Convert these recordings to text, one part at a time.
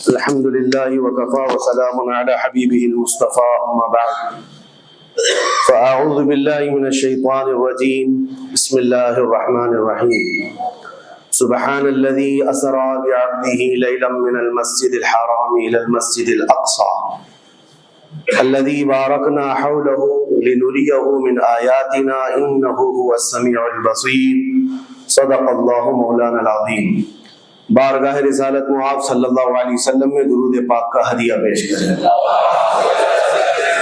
الحمد لله وكفى وسلام على حبيبه المصطفى أما بعد فأعوذ بالله من الشيطان الرجيم بسم الله الرحمن الرحيم سبحان الذي أسرى بعبده ليلا من المسجد الحرام إلى المسجد الأقصى الذي باركنا حوله لنريه من آياتنا إنه هو السميع البصير صدق الله مولانا العظيم۔ بارگاہ رسالت معاذ صلی اللہ علیہ وسلم میں درود پاک کا ہدیہ پیش کریں۔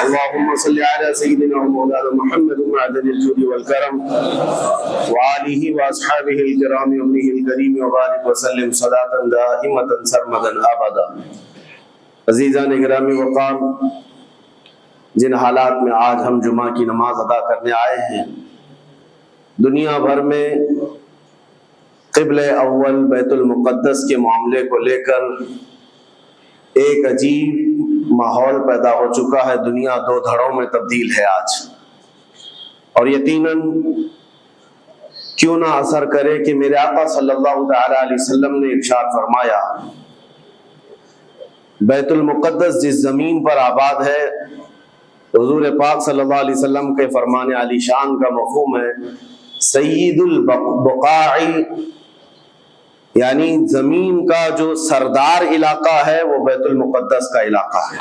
اللہم صلی علی سیدنا و مولانا محمد معدن الجود والکرم وآلہ واصحابہ الکرام وابنہ الکریم وبارک وسلم صلاۃ دائمۃ سرمدا ابدا۔ عزیزان گرامی وقار، جن حالات میں آج ہم جمعہ کی نماز ادا کرنے آئے ہیں، دنیا بھر میں قبلہ اول بیت المقدس کے معاملے کو لے کر ایک عجیب ماحول پیدا ہو چکا ہے۔ دنیا دو دھڑوں میں تبدیل ہے آج، اور یقیناً کیوں نہ اثر کرے کہ میرے آقا صلی اللہ تعالی علیہ وسلم نے ارشاد فرمایا، بیت المقدس جس زمین پر آباد ہے، حضور پاک صلی اللہ علیہ وسلم کے فرمان علی شان کا مفہوم ہے سید البقاع، یعنی زمین کا جو سردار علاقہ ہے وہ بیت المقدس کا علاقہ ہے۔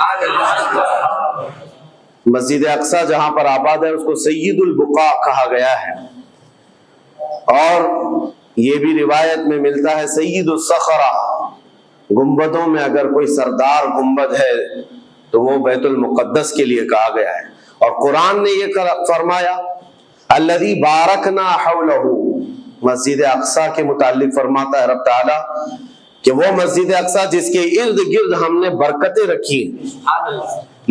مسجد اقصی جہاں پر آباد ہے اس کو سید البقاع کہا گیا ہے، اور یہ بھی روایت میں ملتا ہے سید الصخرہ، گنبدوں میں اگر کوئی سردار گنبد ہے تو وہ بیت المقدس کے لیے کہا گیا ہے۔ اور قرآن نے یہ فرمایا الذی بارکنا حولہ، مسجد اقصی کے متعلق فرماتا ہے رب تعالیٰ کہ وہ مسجد اقصی جس کے ارد گرد ہم نے برکتیں رکھی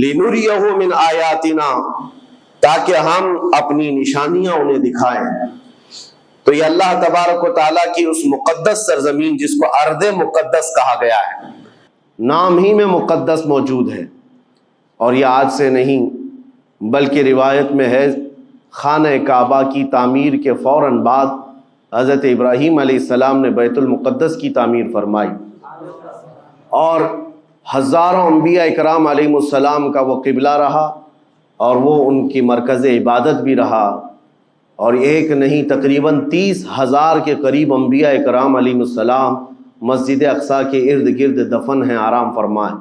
لِنُرِيَهُ مِنْ آیَاتِنَا، تاکہ ہم اپنی نشانیاں انہیں دکھائیں۔ تو یہ اللہ تبارک و تعالیٰ کی اس مقدس سرزمین جس کو ارض مقدس کہا گیا ہے، نام ہی میں مقدس موجود ہے، اور یہ آج سے نہیں بلکہ روایت میں ہے خانہ کعبہ کی تعمیر کے فوراً بعد حضرت ابراہیم علیہ السلام نے بیت المقدس کی تعمیر فرمائی، اور ہزاروں انبیاء اکرام علیہ السلام کا وہ قبلہ رہا، اور وہ ان کی مرکز عبادت بھی رہا، اور ایک نہیں تقریباً 30,000 کے قریب انبیاء اکرام علیہ السلام مسجد اقصی کے ارد گرد دفن ہیں، آرام فرمائیں۔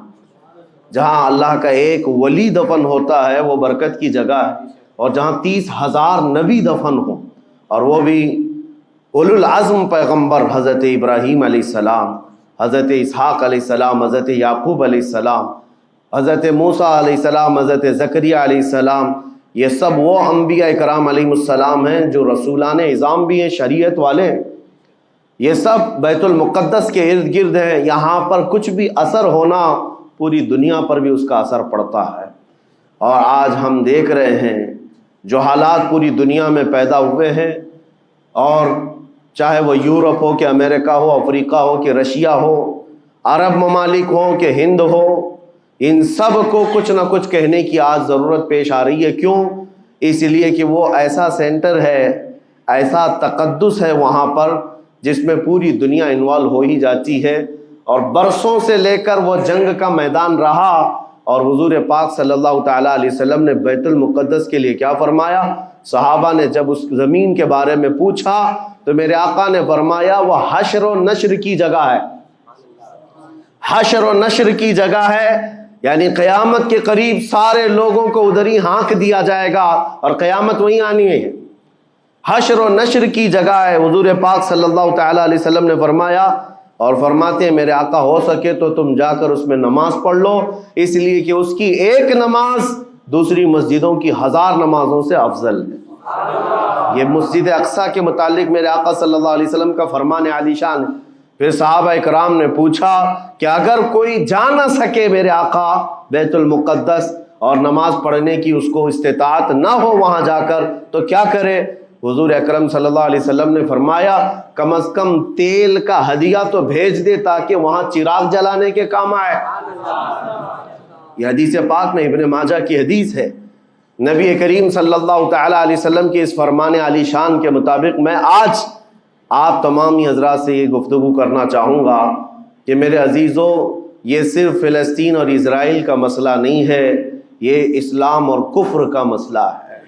جہاں اللہ کا ایک ولی دفن ہوتا ہے وہ برکت کی جگہ ہے، اور جہاں 30,000 نبی دفن ہوں، اور وہ بھی اولو العزم پیغمبر حضرت ابراہیم علیہ السلام، حضرت اسحاق علیہ السلام، حضرت یعقوب علیہ السلام، حضرت موسیٰ علیہ السلام، حضرت زکریا علیہ السلام، یہ سب وہ انبیاء اکرام علیہ السلام ہیں جو رسولان اعظام بھی ہیں، شریعت والے ہیں۔ یہ سب بیت المقدس کے ارد گرد ہیں۔ یہاں پر کچھ بھی اثر ہونا پوری دنیا پر بھی اس کا اثر پڑتا ہے، اور آج ہم دیکھ رہے ہیں جو حالات پوری دنیا میں پیدا ہوئے ہیں، اور چاہے وہ یورپ ہو کہ امریکہ ہو، افریقہ ہو کہ رشیا ہو، عرب ممالک ہو کہ ہند ہو، ان سب کو کچھ نہ کچھ کہنے کی آج ضرورت پیش آ رہی ہے۔ کیوں؟ اس لیے کہ وہ ایسا سینٹر ہے، ایسا تقدس ہے وہاں پر جس میں پوری دنیا انوالو ہو ہی جاتی ہے، اور برسوں سے لے کر وہ جنگ کا میدان رہا، اور حضور پاک صلی اللہ تعالیٰ علیہ وسلم نے بیت المقدس کے لیے کیا فرمایا؟ صحابہ نے جب اس زمین کے بارے میں پوچھا تو میرے آقا نے فرمایا وہ حشر و نشر کی جگہ ہے، حشر و نشر کی جگہ ہے، یعنی قیامت کے قریب سارے لوگوں کو ادھر ہی ہانک دیا جائے گا، اور قیامت وہیں آنی ہے۔ حشر و نشر کی جگہ ہے، حضور پاک صلی اللہ تعالیٰ علیہ وسلم نے فرمایا، اور فرماتے ہیں میرے آقا ہو سکے تو تم جا کر اس میں نماز پڑھ لو، اس لیے کہ اس کی ایک نماز دوسری مسجدوں کی 1000 نمازوں سے افضل ہے۔ یہ مسجد اقصی کے متعلق میرے آقا صلی اللہ علیہ وسلم کا فرمان علی شان ہے۔ پھر صحابہ اکرام نے پوچھا کہ اگر کوئی جا نہ سکے میرے آقا بیت المقدس اور نماز پڑھنے کی اس کو استطاعت نہ ہو وہاں جا کر تو کیا کرے؟ حضور اکرم صلی اللہ علیہ وسلم نے فرمایا کم از کم تیل کا ہدیہ تو بھیج دے تاکہ وہاں چراغ جلانے کے کام آئے۔ یہ حدیث پاک میں ابن ماجہ کی حدیث ہے۔ نبی کریم صلی اللہ تعالیٰ علیہ وسلم کے اس فرمان علی شان کے مطابق میں آج آپ تمامی حضرات سے یہ گفتگو کرنا چاہوں گا کہ میرے عزیزوں، یہ صرف فلسطین اور اسرائیل کا مسئلہ نہیں ہے، یہ اسلام اور کفر کا مسئلہ ہے،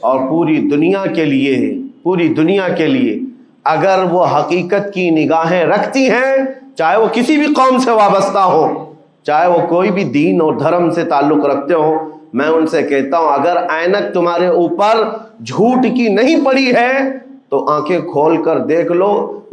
اور پوری دنیا کے لیے ہے، پوری دنیا کے لیے۔ اگر وہ حقیقت کی نگاہیں رکھتی ہیں، چاہے وہ کسی بھی قوم سے وابستہ ہو، چاہے وہ کوئی بھی دین اور دھرم سے تعلق رکھتے ہو، میں ان سے کہتا ہوں اگر اینک تمہارے اوپر جھوٹ کی نہیں پڑی ہے تو آنکھیں کھول کر دیکھ لو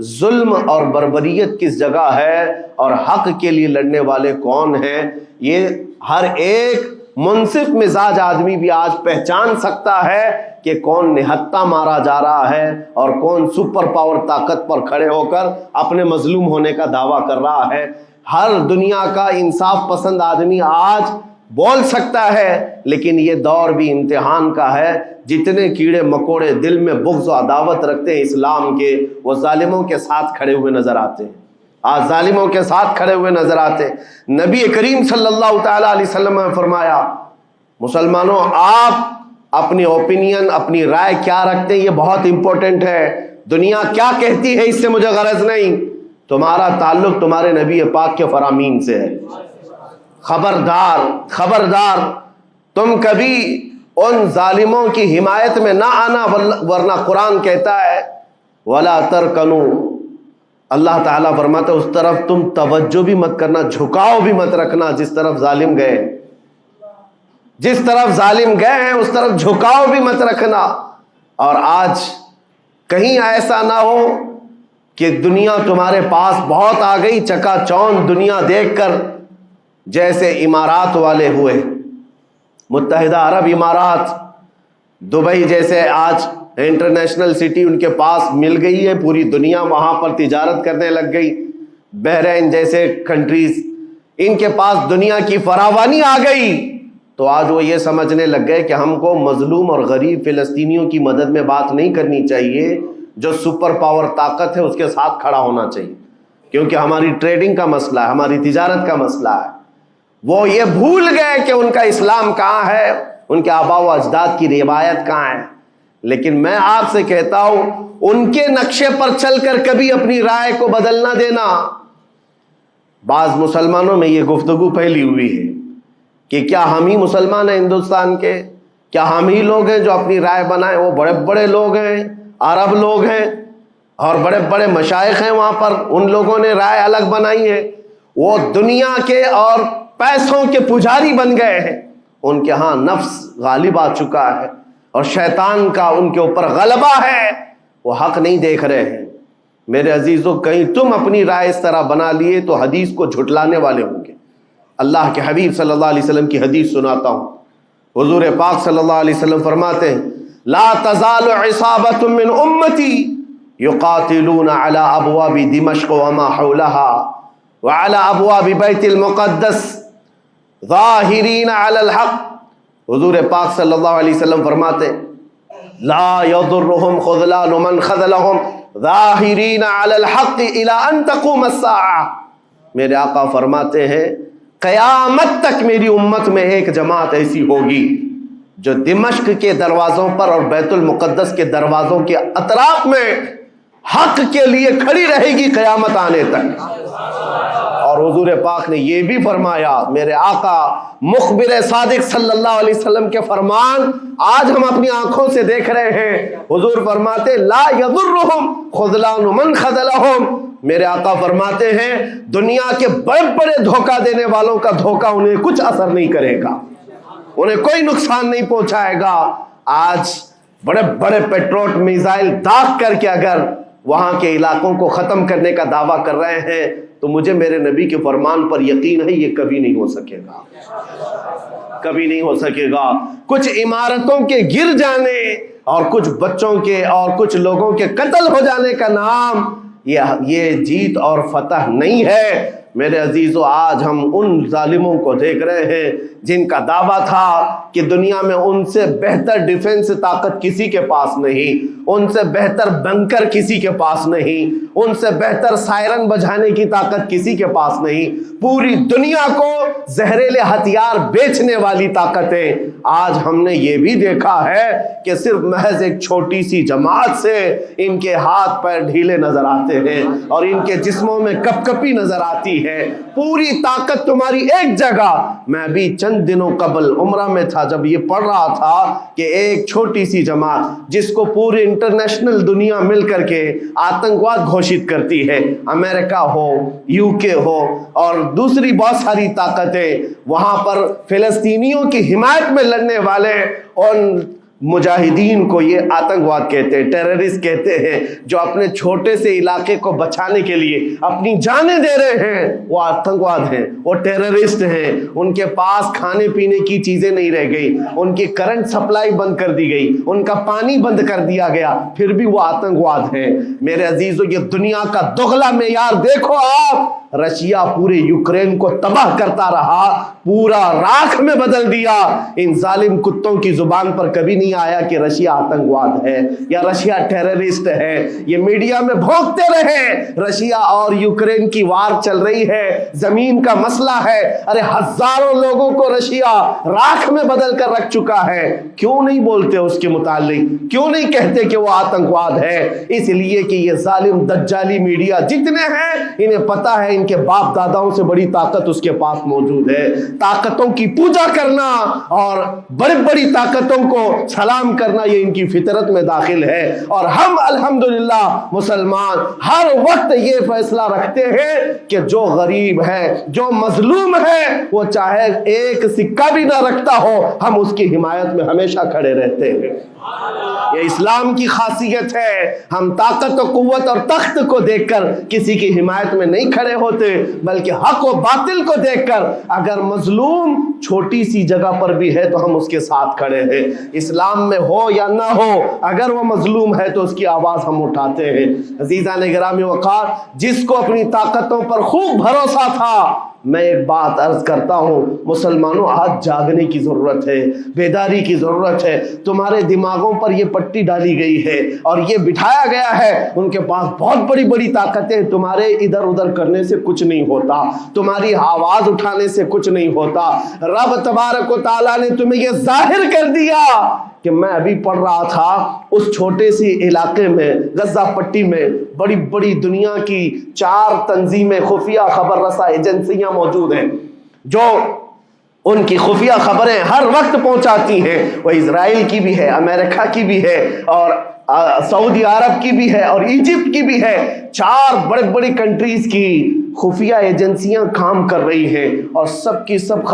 ظلم اور بربریت کس جگہ ہے اور حق کے لیے لڑنے والے کون ہیں۔ یہ ہر ایک منصف مزاج آدمی بھی آج پہچان سکتا ہے کہ کون نہتہ مارا جا رہا ہے اور کون سپر پاور طاقت پر کھڑے ہو کر اپنے مظلوم ہونے کا دعویٰ کر رہا ہے۔ ہر دنیا کا انصاف پسند آدمی آج بول سکتا ہے، لیکن یہ دور بھی امتحان کا ہے۔ جتنے کیڑے مکوڑے دل میں بغض و عداوت رکھتے ہیں اسلام کے، وہ ظالموں کے ساتھ کھڑے ہوئے نظر آتے ہیں، آج ظالموں کے ساتھ کھڑے ہوئے نظر آتے ہیں۔ نبی کریم صلی اللہ تعالی علیہ وسلم نے فرمایا مسلمانوں آپ اپنی اوپینین، اپنی رائے کیا رکھتے ہیں یہ بہت امپورٹنٹ ہے۔ دنیا کیا کہتی ہے اس سے مجھے غرض نہیں، تمہارا تعلق تمہارے نبی پاک کے فرامین سے ہے۔ خبردار خبردار، تم کبھی ان ظالموں کی حمایت میں نہ آنا، ورنہ قرآن کہتا ہے وَلَا تَرْكَنُوا، اللہ تعالیٰ فرماتا ہے اس طرف تم توجہ بھی مت کرنا، جھکاؤ بھی مت رکھنا، جس طرف ظالم گئے، جس طرف ظالم گئے ہیں اس طرف جھکاؤ بھی مت رکھنا۔ اور آج کہیں ایسا نہ ہو کہ دنیا تمہارے پاس بہت آ گئی، چکا چوند دنیا دیکھ کر، جیسے امارات والے ہوئے، متحدہ عرب امارات، دبئی جیسے آج انٹرنیشنل سٹی ان کے پاس مل گئی ہے، پوری دنیا وہاں پر تجارت کرنے لگ گئی، بحرین جیسے کنٹریز، ان کے پاس دنیا کی فراوانی آ گئی، تو آج وہ یہ سمجھنے لگ گئے کہ ہم کو مظلوم اور غریب فلسطینیوں کی مدد میں بات نہیں کرنی چاہیے، جو سپر پاور طاقت ہے اس کے ساتھ کھڑا ہونا چاہیے، کیونکہ ہماری ٹریڈنگ کا مسئلہ ہے، ہماری تجارت کا مسئلہ ہے۔ وہ یہ بھول گئے کہ ان کا اسلام کہاں ہے، ان کے آباء و اجداد کی روایت کہاں ہے۔ لیکن میں آپ سے کہتا ہوں ان کے نقشے پر چل کر کبھی اپنی رائے کو بدل نہ دینا۔ بعض مسلمانوں میں یہ گفتگو پھیلی ہوئی ہے کہ کیا ہم ہی مسلمان ہیں ہندوستان کے، کیا ہم ہی لوگ ہیں جو اپنی رائے بنائیں، وہ بڑے بڑے لوگ ہیں، عرب لوگ ہیں اور بڑے بڑے مشائخ ہیں وہاں پر، ان لوگوں نے رائے الگ بنائی ہے، وہ دنیا کے اور پیسوں کے پجاری بن گئے ہیں، ان کے ہاں نفس غالب آ چکا ہے اور شیطان کا ان کے اوپر غلبہ ہے، وہ حق نہیں دیکھ رہے ہیں۔ میرے عزیزوں کہیں تم اپنی رائے اس طرح بنا لیے تو حدیث کو جھٹلانے والے ہوں گے۔ اللہ کے حبیب صلی اللہ علیہ وسلم کی حدیث سناتا ہوں، حضور پاک صلی اللہ علیہ وسلم فرماتے ہیں لا تزال عصابۃ من امتی یقاتلون علی ابواب دمشق وما حولها وعلى ابواب بیت المقدس ظاہرین علی الحق۔ حضور پاک صلی اللہ علیہ وسلم فرماتے ہیں لا یضرهم خذلان من خذلهم ظاہرین علی الحق الى ان تقوم الساعہ۔ میرے آقا فرماتے ہیں قیامت تک میری امت میں ایک جماعت ایسی ہوگی جو دمشق کے دروازوں پر اور بیت المقدس کے دروازوں کے اطراف میں حق کے لیے کھڑی رہے گی قیامت آنے تک۔ اور حضور پاک نے یہ بھی فرمایا، میرے آقا مخبر صادق صلی اللہ علیہ وسلم کے فرمان آج ہم اپنی آنکھوں سے دیکھ رہے ہیں۔ حضور فرماتے لا یضرهم خذلان من خذلهم، میرے آقا فرماتے ہیں دنیا کے بڑے بڑے دھوکہ دینے والوں کا دھوکہ انہیں کچھ اثر نہیں کرے گا، انہیں کوئی نقصان نہیں پہنچائے گا۔ آج بڑے بڑے پیٹروٹ میزائل داغ کر کے اگر وہاں کے علاقوں کو ختم کرنے کا دعویٰ کر رہے ہیں تو مجھے میرے نبی کے فرمان پر یقین ہے یہ کبھی نہیں ہو سکے گا، کبھی نہیں ہو سکے گا۔ کچھ عمارتوں کے گر جانے اور کچھ بچوں کے اور کچھ لوگوں کے قتل ہو جانے کا نام یہ جیت اور فتح نہیں ہے۔ میرے عزیزو آج ہم ان ظالموں کو دیکھ رہے ہیں جن کا دعویٰ تھا کہ دنیا میں ان سے بہتر ڈیفنس طاقت کسی کے پاس نہیں، ان سے بہتر بنکر کسی کے پاس نہیں، ان سے بہتر سائرن بجانے کی طاقت کسی کے پاس نہیں، پوری دنیا کو زہریلے ہتھیار بیچنے والی طاقتیں۔ آج ہم نے یہ بھی دیکھا ہے کہ صرف محض ایک چھوٹی سی جماعت سے ان کے ہاتھ پیر ڈھیلے نظر آتے ہیں اور ان کے جسموں میں کپ کپی نظر آتی ہے۔ پوری طاقت تمہاری ایک جگہ۔ میں بھی چند دنوں قبل عمرہ میں تھا، جب یہ پڑھ رہا تھا کہ ایک چھوٹی سی جماعت جس کو پوری انٹرنیشنل دنیا مل کر کے آتنکواد گھوشت کرتی ہے، امریکہ ہو، یو کے ہو اور دوسری بہت ساری طاقتیں، وہاں پر فلسطینیوں کی حمایت میں لڑنے والے ان مجاہدین کو یہ آتنکواد کہتے ہیں، ٹیررسٹ کہتے ہیں، جو اپنے چھوٹے سے علاقے کو بچانے کے لیے اپنی جانیں دے رہے ہیں، وہ آتنکواد ہیں، وہ ٹیررسٹ ہیں۔ ان کے پاس کھانے پینے کی چیزیں نہیں رہ گئی، ان کی کرنٹ سپلائی بند کر دی گئی، ان کا پانی بند کر دیا گیا، پھر بھی وہ آتنکواد ہیں۔ میرے عزیزو، یہ دنیا کا دغلا معیار دیکھو آپ۔ رشیا پورے یوکرین کو تباہ کرتا رہا، پورا راکھ میں بدل دیا۔ ان ظالم کتوں کی زبان پر کبھی نہیں آیا کہ رشیا آتنکواد ہے یا رشیا ٹیررسٹ ہے۔ یہ میڈیا میں بھونکتے رہے رشیا اور یوکرین کی وار چل رہی ہے، زمین کا مسئلہ ہے۔ ارے ہزاروں لوگوں کو رشیا راکھ میں بدل کر رکھ چکا ہے، کیوں نہیں بولتے اس کے متعلق؟ کیوں نہیں کہتے کہ وہ آتنکواد ہے؟ اس لیے کہ یہ ظالم دجالی میڈیا جتنے ہیں، انہیں پتا ہے ان کے باپ داداؤں سے بڑی طاقت اس کے پاس موجود ہے۔ طاقتوں کی پوجا کرنا اور بڑی بڑی طاقتوں کو سلام کرنا یہ ان کی فطرت میں داخل ہے، اور ہم الحمدللہ مسلمان ہر وقت یہ فیصلہ رکھتے ہیں کہ جو غریب ہے، جو مظلوم ہے، وہ چاہے ایک سکہ بھی نہ رکھتا ہو، ہم اس کی حمایت میں ہمیشہ کھڑے رہتے ہیں۔ یہ اسلام کی خاصیت ہے۔ ہم طاقت و قوت اور تخت کو دیکھ کر کسی کی حمایت میں نہیں کھڑے ہوتے، بلکہ حق و باطل کو دیکھ کر اگر مظلوم چھوٹی سی جگہ پر بھی ہے تو ہم اس کے ساتھ کھڑے ہیں۔ اسلام میں ہو یا نہ ہو، اگر وہ مظلوم ہے تو اس کی آواز ہم اٹھاتے ہیں۔ عزیزان گرامی وقار، جس کو اپنی طاقتوں پر خوب بھروسہ تھا، میں ایک بات عرض کرتا ہوں، مسلمانوں آج جاگنے کی ضرورت ہے، بیداری کی ضرورت ہے۔ تمہارے دماغوں پر یہ پٹی ڈالی گئی ہے اور یہ بٹھایا گیا ہے ان کے پاس بہت بڑی بڑی طاقتیں، تمہارے ادھر ادھر کرنے سے کچھ نہیں ہوتا، تمہاری آواز اٹھانے سے کچھ نہیں ہوتا۔ رب تبارک و تعالیٰ نے تمہیں یہ ظاہر کر دیا کہ میں ابھی پڑھ رہا تھا اس چھوٹے سی علاقے میں، غزہ پٹی میں بڑی بڑی دنیا کی 4 تنظیمیں، خفیہ خبر رساں ایجنسیاں موجود ہیں جو ان کی خفیہ خبریں ہر وقت پہنچاتی ہیں۔ وہ اسرائیل کی بھی ہے، امریکہ کی بھی ہے اور سعودی عرب کی بھی ہے اور ایجپٹ کی بھی ہے۔ 4 بڑے بڑی کنٹریز کی خفیہ ایجنسیاں کام کر رہی ہیں اور سب کی سب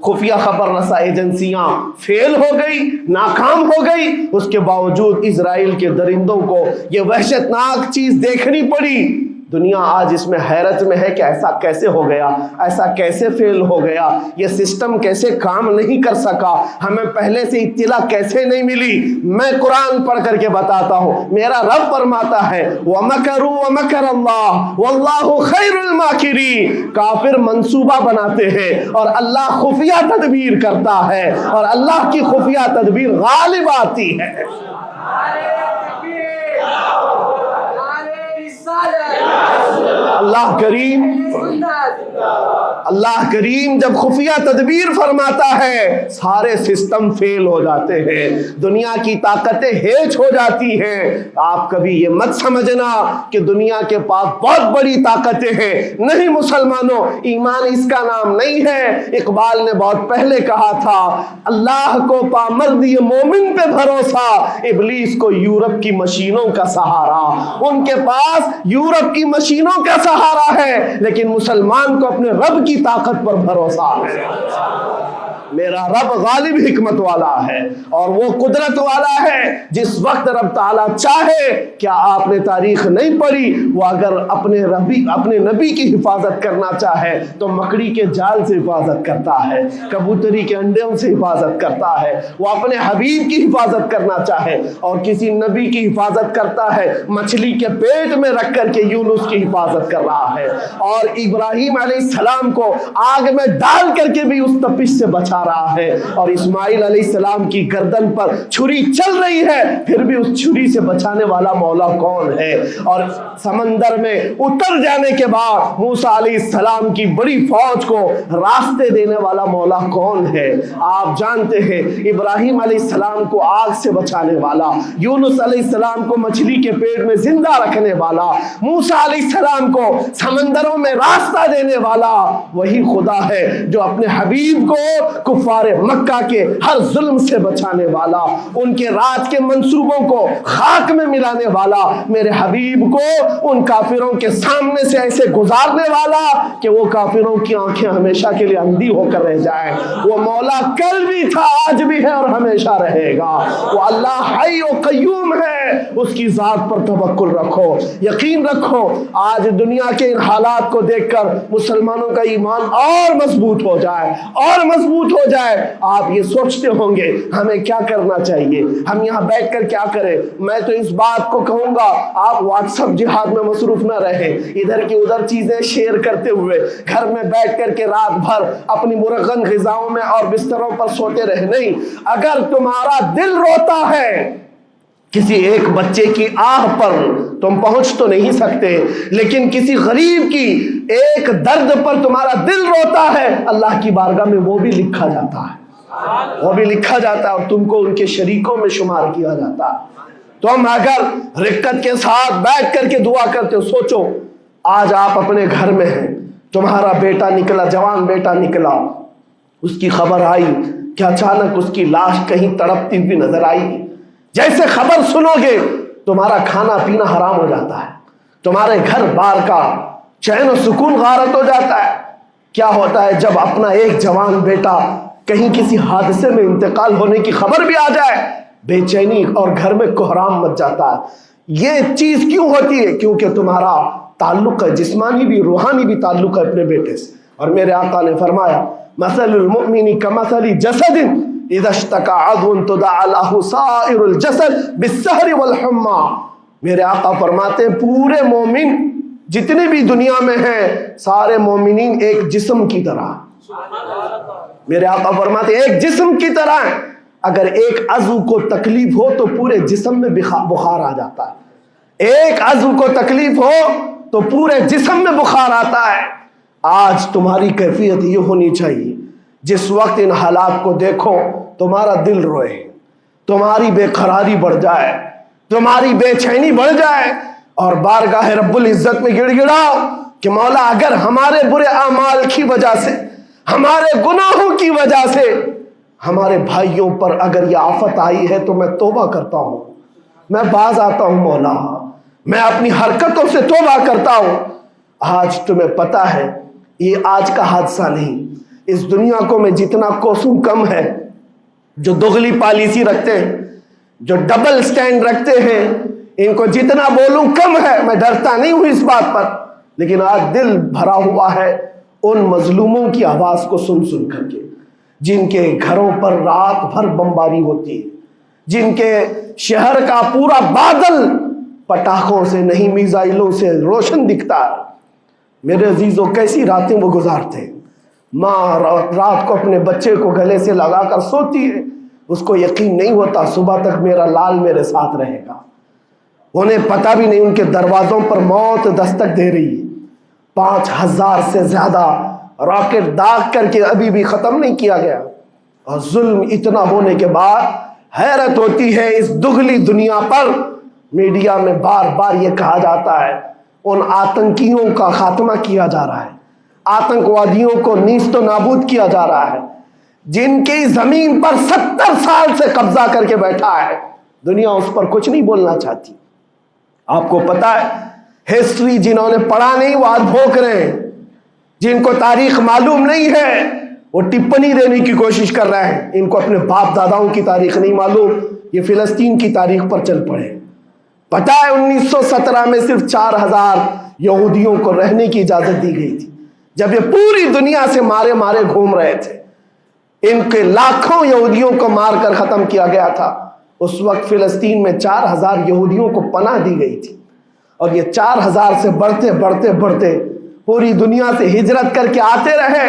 خفیہ خبر رساں ایجنسیاں فیل ہو گئی، ناکام ہو گئی۔ اس کے باوجود اسرائیل کے درندوں کو یہ وحشتناک چیز دیکھنی پڑی۔ دنیا آج اس میں حیرت میں ہے کہ ایسا کیسے ہو گیا، ایسا کیسے فیل ہو گیا، یہ سسٹم کیسے کام نہیں کر سکا، ہمیں پہلے سے اطلاع کیسے نہیں ملی۔ میں قرآن پڑھ کر کے بتاتا ہوں، میرا رب فرماتا ہے وَمَكَرُوا وَمَكَرَ اللَّهُ وَاللَّهُ خَيْرُ الْمَاكِرِينَ۔ کافر منصوبہ بناتے ہیں اور اللہ خفیہ تدبیر کرتا ہے اور اللہ کی خفیہ تدبیر غالب آتی ہے۔ اللہ کریم جب خفیہ تدبیر فرماتا ہے سارے سسٹم فیل ہو جاتے ہیں، دنیا کی طاقتیں ہیچ ہو جاتی ہیں۔ آپ کبھی یہ مت سمجھنا کہ دنیا کے پاس بہت بڑی طاقتیں ہیں، نہیں مسلمانوں، ایمان اس کا نام نہیں ہے۔ اقبال نے بہت پہلے کہا تھا، اللہ کو پامرد مومن پہ بھروسہ، ابلیس کو یورپ کی مشینوں کا سہارا۔ ان کے پاس یورپ کی مشینوں کا سہارا ہے لیکن مسلمان کو اپنے رب کی طاقت پر بھروسہ ہے۔ میرا رب غالب حکمت والا ہے اور وہ قدرت والا ہے۔ جس وقت رب تعالیٰ چاہے، کیا آپ نے تاریخ نہیں پڑھی، وہ اگر اپنے نبی کی حفاظت کرنا چاہے تو مکڑی کے جال سے حفاظت کرتا ہے، کبوتری کے انڈوں سے حفاظت کرتا ہے۔ وہ اپنے حبیب کی حفاظت کرنا چاہے اور کسی نبی کی حفاظت کرتا ہے، مچھلی کے پیٹ میں رکھ کر کے یونس کی حفاظت کر رہا ہے، اور ابراہیم علیہ السلام کو آگ میں ڈال کر کے بھی اس تپش سے بچا بچا رہا ہے، اور اسماعیل علیہ السلام کی گردن پر چھری چل رہی ہے، پھر بھی اس چھری سے بچانے والا مولا کون ہے؟ اور سمندر میں اتر جانے کے بعد موسیٰ علیہ السلام کی بڑی فوج کو راستے دینے والا مولا کون ہے؟ آپ جانتے ہیں ابراہیم علیہ السلام کو آگ سے بچانے والا، یونس علیہ السلام کو مچھلی کے پیٹ میں زندہ رکھنے والا، موسیٰ علیہ السلام کو سمندروں میں راستہ دینے والا وہی خدا ہے جو اپنے حبیب کو کفار مکہ کے ہر ظلم سے بچانے والا، ان کے رات کے منصوبوں کو خاک میں ملانے والا، میرے حبیب کو ان کافروں کے سامنے سے ایسے گزارنے والا کہ وہ کافروں کی آنکھیں ہمیشہ کے لیے اندھی ہو کر رہ جائیں۔ وہ مولا کل بھی تھا، آج بھی ہے اور ہمیشہ رہے گا۔ وہ اللہ حی و قیوم ہے، اس کی ذات پر توکل رکھو، یقین رکھو۔ آج دنیا کے ان حالات کو دیکھ کر مسلمانوں کا ایمان اور مضبوط ہو جائے، اور مضبوط ہو جائے۔ آپ یہ سوچتے ہوں گے ہمیں کیا کرنا چاہیے، ہم یہاں بیٹھ کر کیا کریں؟ میں تو اس بات کو کہوں گا آپ واٹس ایپ جہاد میں مصروف نہ رہیں، ادھر کی ادھر چیزیں شیئر کرتے ہوئے گھر میں بیٹھ کر کے رات بھر اپنی مرغن غذاؤں میں اور بستروں پر سوتے رہے نہیں۔ اگر تمہارا دل روتا ہے کسی ایک بچے کی آہ پر، تم پہنچ تو نہیں سکتے، لیکن کسی غریب کی ایک درد پر تمہارا دل روتا ہے، اللہ کی بارگاہ میں وہ بھی لکھا جاتا ہے، وہ بھی لکھا جاتا ہے، اور تم کو ان کے شریکوں میں شمار کیا جاتا ہے۔ تم اگر رقت کے ساتھ بیٹھ کر کے دعا کرتے ہو، سوچو آج آپ اپنے گھر میں ہیں، تمہارا بیٹا نکلا، جوان بیٹا نکلا، اس کی خبر آئی کہ اچانک اس کی لاش کہیں تڑپتی ہوئی نظر آئی، جیسے خبر سنو گے تمہارا کھانا پینا حرام ہو جاتا ہے، تمہارے گھر بار کا چین و سکون غارت ہو جاتا ہے۔ کیا ہوتا ہے جب اپنا ایک جوان بیٹا کہیں کسی حادثے میں انتقال ہونے کی خبر بھی آ جائے، بے چینی اور گھر میں کوہرام مچ جاتا ہے۔ یہ چیز کیوں ہوتی ہے؟ کیونکہ تمہارا تعلق ہے، جسمانی بھی روحانی بھی تعلق ہے اپنے بیٹے سے۔ اور میرے آقا نے فرمایا مثل المؤمن کمثل جسد اذا اشتكى عضو تداعى له سائر الجسد بالسهر والحمى۔ میرے آقا فرماتے ہیں پورے مومن جتنے بھی دنیا میں ہیں، سارے مومنین ایک جسم کی طرح، میرے آقا فرماتے ہیں ایک جسم کی طرح ہیں، اگر ایک عضو کو تکلیف ہو تو پورے جسم میں بخار آ جاتا ہے، ایک عضو کو تکلیف ہو تو پورے جسم میں بخار آتا ہے۔ آج تمہاری کیفیت یہ ہونی چاہیے، جس وقت ان حالات کو دیکھو تمہارا دل روئے، تمہاری بے قراری بڑھ جائے، تمہاری بے چینی بڑھ جائے، اور بارگاہ رب العزت میں گڑ گڑاؤ کہ مولا اگر ہمارے برے اعمال کی وجہ سے، ہمارے گناہوں کی وجہ سے ہمارے بھائیوں پر اگر یہ آفت آئی ہے تو میں توبہ کرتا ہوں، میں باز آتا ہوں مولا، میں اپنی حرکتوں سے توبہ کرتا ہوں۔ آج تمہیں پتہ ہے یہ آج کا حادثہ نہیں، اس دنیا کو میں جتنا کوسوں کم ہے جو دغلی پالیسی رکھتے ہیں، جو ڈبل سٹینڈ رکھتے ہیں، ان کو جتنا بولوں کم ہے، میں ڈرتا نہیں ہوں اس بات پر، لیکن آج دل بھرا ہوا ہے ان مظلوموں کی آواز کو سن سن کر کے، جن کے گھروں پر رات بھر بمباری ہوتی ہے، جن کے شہر کا پورا بادل پٹاخوں سے نہیں میزائلوں سے روشن دکھتا ہے۔ میرے عزیزوں کیسی راتیں وہ گزارتے ہیں، ماں رات کو اپنے بچے کو گلے سے لگا کر سوتی ہے، اس کو یقین نہیں ہوتا صبح تک میرا لال میرے ساتھ رہے گا، انہیں پتہ بھی نہیں ان کے دروازوں پر موت دستک دے رہی ہے۔ 5000 سے زیادہ راکٹ داغ کر کے ابھی بھی ختم نہیں کیا گیا، اور ظلم اتنا ہونے کے بعد حیرت ہوتی ہے اس دگلی دنیا پر میڈیا میں بار بار یہ کہا جاتا ہے ان آتنکیوں کا خاتمہ کیا جا رہا ہے، آتنکوادیوں کو نیست و نابود کیا جا رہا ہے، جن کی زمین پر 70 سال سے قبضہ کر کے بیٹھا ہے، دنیا اس پر کچھ نہیں بولنا چاہتی۔ آپ کو پتا ہے ہسٹری جنہوں نے پڑھا نہیں وہ آج بھوک رہے ہیں، جن کو تاریخ معلوم نہیں ہے وہ ٹپنی دینے کی کوشش کر رہے ہیں، ان کو اپنے باپ داداؤں کی تاریخ نہیں معلوم، یہ فلسطین کی تاریخ پر چل پڑے۔ پتہ ہے 1917 میں صرف 4000 یہودیوں کو رہنے کی اجازت دی گئی تھی، جب یہ پوری دنیا سے مارے مارے گھوم رہے تھے، ان کے لاکھوں یہودیوں کو مار کر ختم کیا گیا تھا۔ اس وقت فلسطین میں 4000 یہودیوں کو پناہ دی گئی تھی، اور یہ 4000 سے بڑھتے بڑھتے بڑھتے پوری دنیا سے ہجرت کر کے آتے رہے،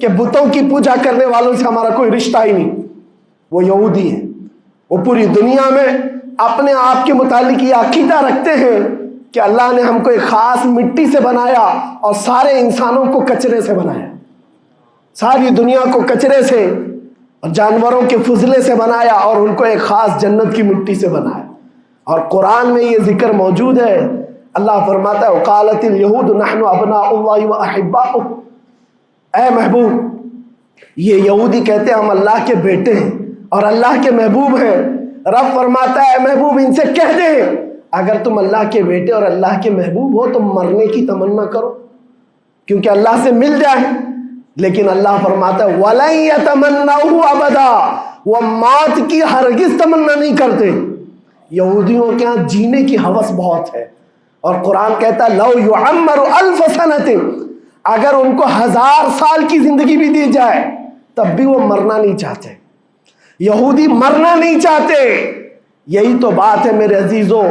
کہ بتوں کی پوجا کرنے والوں سے ہمارا کوئی رشتہ ہی نہیں، وہ یہودی ہیں۔ وہ پوری دنیا میں اپنے آپ کے متعلق یہ عقیدہ رکھتے ہیں کہ اللہ نے ہم کو ایک خاص مٹی سے بنایا اور سارے انسانوں کو کچرے سے بنایا، ساری دنیا کو کچرے سے اور جانوروں کے فضلے سے بنایا اور ان کو ایک خاص جنت کی مٹی سے بنایا۔ اور قرآن میں یہ ذکر موجود ہے، اللہ فرماتا ہے وقالت الیہود نحن ابناء اللہ واحباؤہ، اے محبوب یہ یہودی کہتے ہیں ہم اللہ کے بیٹے ہیں اور اللہ کے محبوب ہیں۔ رب فرماتا ہے اے محبوب ان سے کہہ دے اگر تم اللہ کے بیٹے اور اللہ کے محبوب ہو تو مرنے کی تمنا کرو کیونکہ اللہ سے مل جائے۔ لیکن اللہ فرماتا ہے وَلَن يَتَمَنَّوْهُ أَبَدًا، وہ موت کی ہرگز تمنا نہیں کرتے۔ یہودیوں کے ہاں جینے کی ہوس بہت ہے، اور قرآن کہتا ہے لَوْ يُعَمَّرُ أَلْفَ سَنَةٍ، اگر ان کو 1000 سال کی زندگی بھی دی جائے تب بھی وہ مرنا نہیں چاہتے۔ یہودی مرنا نہیں چاہتے۔ یہی تو بات ہے میرے عزیزوں،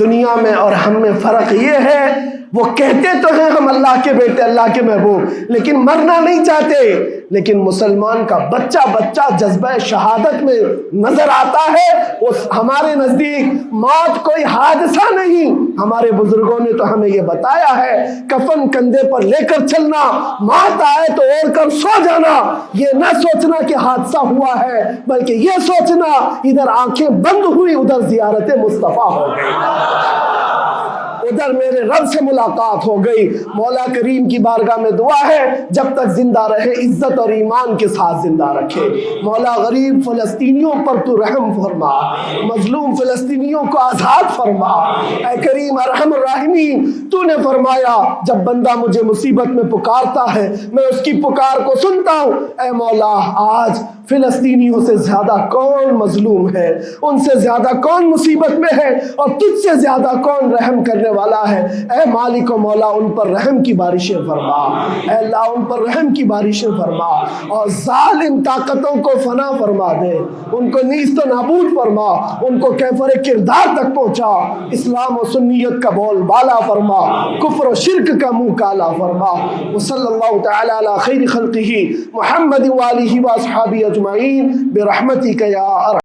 دنیا میں اور ہم میں فرق یہ ہے وہ کہتے تو ہیں ہم اللہ کے بیٹے اللہ کے محبوب لیکن مرنا نہیں چاہتے۔ لیکن مسلمان کا بچہ جذبہ شہادت میں نظر آتا ہے، وہ ہمارے نزدیک موت کوئی حادثہ نہیں۔ ہمارے بزرگوں نے تو ہمیں یہ بتایا ہے کفن کندھے پر لے کر چلنا، موت آئے تو اوڑھ کر سو جانا، یہ نہ سوچنا کہ حادثہ ہوا ہے بلکہ یہ سوچنا ادھر آنکھیں بند ہوئی ادھر زیارت مصطفیٰ ہو گئی، ادھر میرے رب سے ملاقات ہو گئی۔ مولا کریم کی بارگاہ میں دعا ہے جب تک زندہ رہے عزت اور ایمان کے ساتھ زندہ رکھے۔ مولا غریب فلسطینیوں پر تو رحم فرما، مظلوم فلسطینیوں کو آزاد فرما۔ اے کریم ارحم الراحمین، تو نے فرمایا جب بندہ مجھے مصیبت میں پکارتا ہے میں اس کی پکار کو سنتا ہوں۔ اے مولا آج فلسطینیوں سے زیادہ کون مظلوم ہے، ان سے زیادہ کون مصیبت میں ہے اور تجھ سے زیادہ کون رحم کرنے والا ہے۔ اے مالک و مولا ان پر رحم کی بارشیں فرما، اے اللہ ان پر رحم کی بارشیں فرما اور ظالم طاقتوں کو فنا فرما دے، ان کو نیست و نابود فرما، ان کو کیفر کردار تک پہنچا، اسلام و سنیت کا بول بالا فرما، کفر و شرک کا منہ کالا فرما۔ وصلی اللہ تعالی علی خیر خلقہ محمد وآلہ واصحابہ اجمعین برحمتک یا ارحم